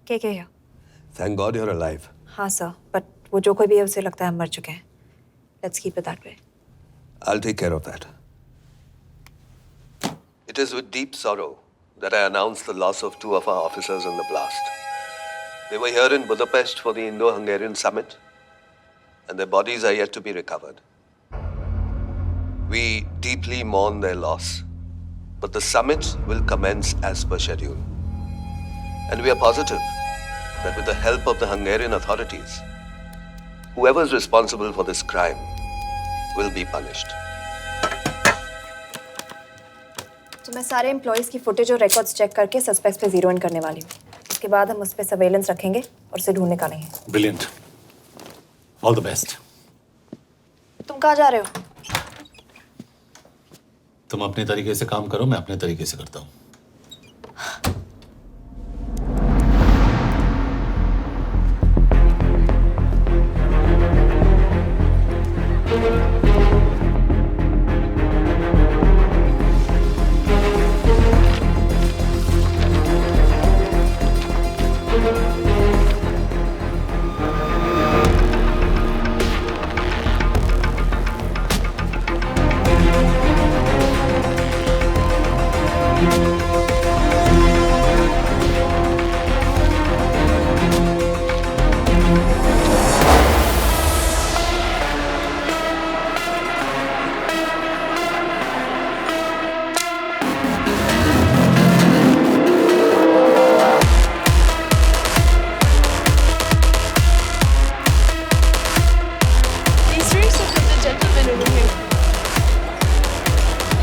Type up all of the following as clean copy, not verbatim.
के here. Thank God you're alive. हाँ sir, but वो जो कोई भी है उसे लगता है हम मर चुके हैं. Let's keep it that way. I'll take care of that. It is with deep sorrow that I announce the loss of 2 of our officers in the blast. They were here in Budapest for the Indo-Hungarian summit, and their bodies are yet to be recovered. We deeply mourn their loss, but the summit will commence as per schedule. And we are positive that with the help of the Hungarian authorities, whoever is responsible for this crime will be punished. तो मैं सारे employees की footage और records check करके suspects पे zero in करने वाली हूँ. उसके बाद हम उस पर सर्वेलेंस रखेंगे और उसे ढूंढ निकालेंगे. Brilliant. All the best. तुम कहाँ जा रहे हो? तुम अपने तरीके से काम करो, मैं अपने तरीके से करता हूँ.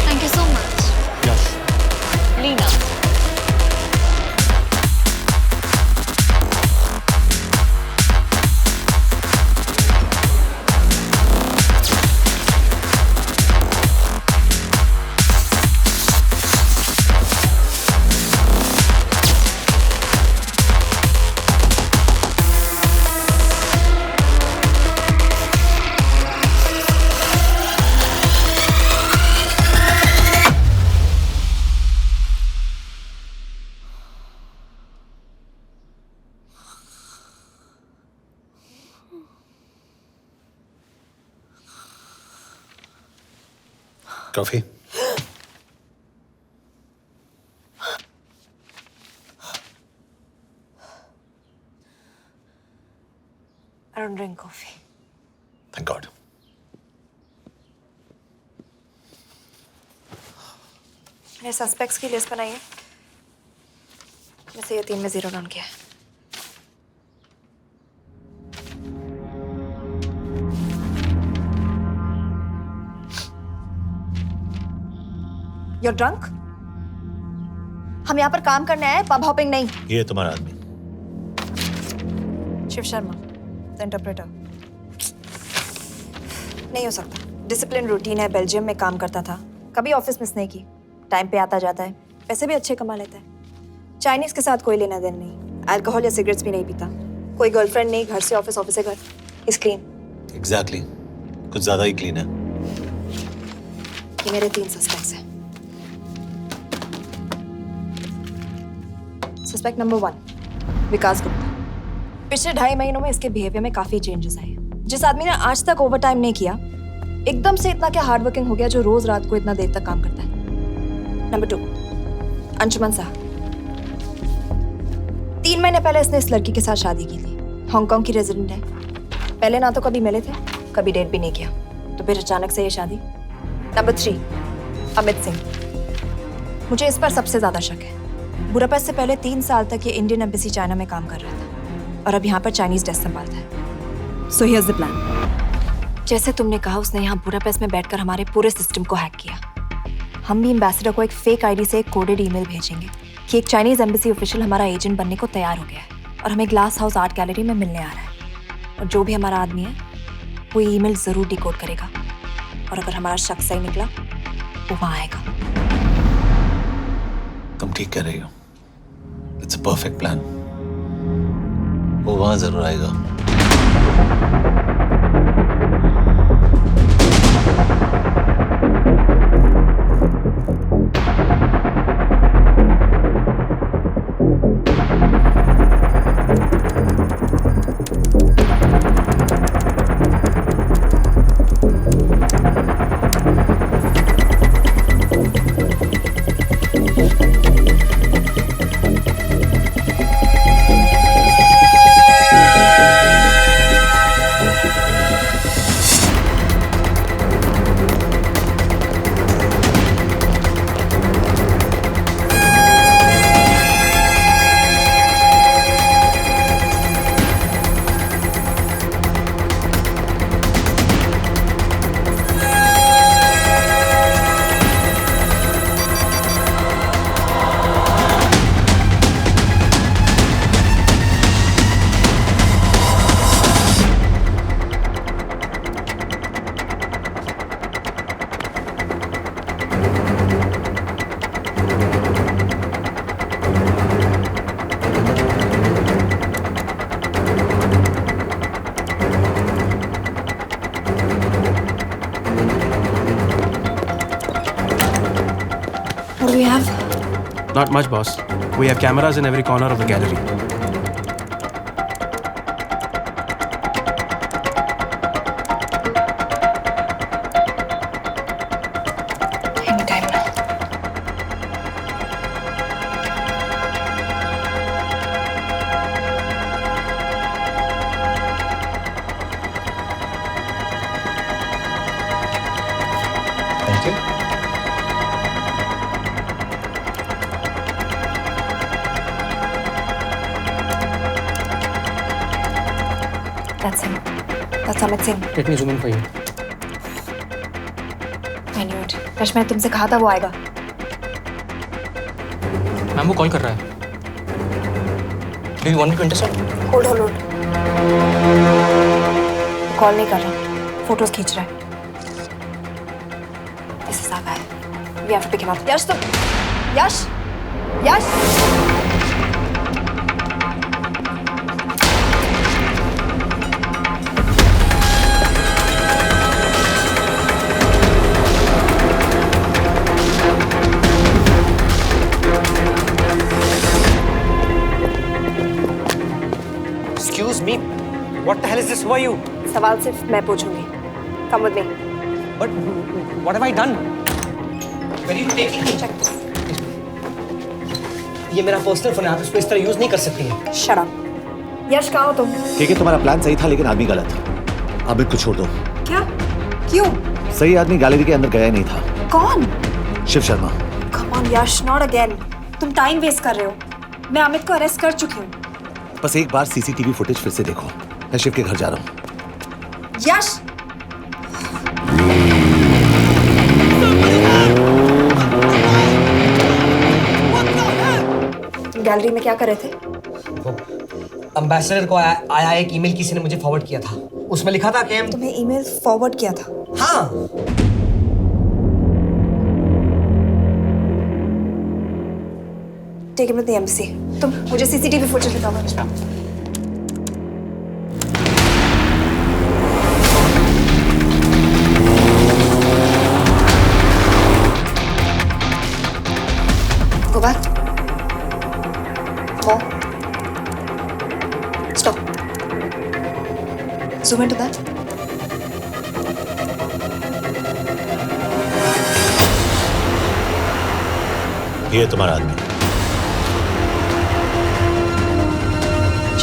Thank you so much. Yes. Lena. Coffee? I don't drink coffee. Thank God. मैंने सस्पेक्ट्स की लिस्ट बनाई है. वैसे ये 3 में जीरो डाउन किया है. You're drunk? हम यहाँ पर काम करने आए, पब हॉपिंग नहीं. ये तुम्हारा आदमी. Shiv Sharma, the interpreter. नहीं हो सकता. डिसिप्लिन रूटीन है, बेल्जियम में काम करता था, कभी ऑफिस मिस नहीं की, टाइम पे आता जाता है, पैसे भी अच्छे कमा लेता है. चाइनीज के साथ कोई लेना देना नहीं, अल्कोहल या सिगरेट्स भी नहीं पीता, कोई गर्लफ्रेंड नहीं, घर से ऑफिस, ऑफिस से घर. Is clean. Exactly. कुछ ज्यादा ही क्लीन है. ये मेरे 3 सस्पेक्ट्स हैं. सस्पेक्ट नंबर 1, विकास गुप्ता. पिछले 2.5 महीनों में इसके बिहेवियर में काफी चेंजेस आए. जिस आदमी ने आज तक ओवर टाइम नहीं किया, एकदम से इतना क्या हार्ड वर्किंग हो गया जो रोज रात को इतना देर तक काम करता है. नंबर 2, अंशुमन साह. 3 महीने पहले इसने इस लड़की के साथ शादी की थी. हांगकांग की रेजिडेंट है. पहले ना तो कभी मिले थे, कभी डेट भी नहीं किया, तो फिर अचानक से ये शादी. नंबर 3, अमित सिंह. मुझे इस पर सबसे ज्यादा शक है. बुडापेस्ट से पहले 3 साल तक ये इंडियन एम्बेसी चाइना में काम कर रहा था और अब यहाँ पर चाइनीज डेस्क संभालता है. So here's the plan. जैसे तुमने कहा, उसने यहाँ बुडापेस्ट में बैठकर हमारे पूरे सिस्टम को हैक किया. हम भी एम्बेसडर को एक फेक आईडी से एक कोडेड ईमेल भेजेंगे कि एक चाइनीज एम्बेसी ऑफिशियल हमारा एजेंट बनने को तैयार हो गया है और हमें ग्लास हाउस आर्ट गैलरी में मिलने आ रहा है. और जो भी हमारा आदमी है वो ईमेल जरूर डिकोड करेगा और अगर हमारा शक सही निकला वो वहाँ आएगा. तुम ठीक कह रही हो. It's a perfect plan. वो वहां जरूर आएगा. What do we have? Not much, boss. We have cameras in every corner of the gallery. Anytime now. Thank you. That's him. That's Amit Singh. Let me zoom in for you. I knew it. यश मैंने तुमसे कहा था वो आएगा. Ma'am वो call कर रहा है. Do you want me to intercept? Hold. Call नहीं कर रहा. फोटोज खींच रहा है. This is our guy. We have to pick him up. यश तुम. यश. Excuse me. What the hell is this? Who are you? सवाल सिर्फ मैं पूछूंगी. Come with me. But what have I done? Where are you taking me? Check this. ये मेरा personal phone है, आप इसको इस तरह यूज नहीं कर सकती हैं। Shut up. यश कहाँ हो तुम? ठीक है, तुम्हारा प्लान सही था लेकिन आदमी गलत। अमित को छोड़ दो। क्या? क्यों? सही आदमी गैलरी के अंदर गया ही नहीं था। कौन? Shiv Sharma. Come on Yash, not again. तुम टाइम वेस्ट कर रहे हो. मैं अमित को अरेस्ट कर चुकी हूँ. बस एक बार सीसीटीवी फुटेज फिर से देखो। मैं शिव के घर जा रहा हूँ। यश. तुम गैलरी में क्या कर रहे थे? एम्बेसडर को आया एक ईमेल किसी ने मुझे फॉरवर्ड किया था। उसमें लिखा था कि तुम्हें ईमेल फॉरवर्ड किया था? हाँ। Take him to the embassy. तुम मुझे सीसीटीवी फुटेज दिखाओ. Go back. More. Stop. Zoom into that. ये तुम्हारा आदमी।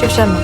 शिव शर्मा.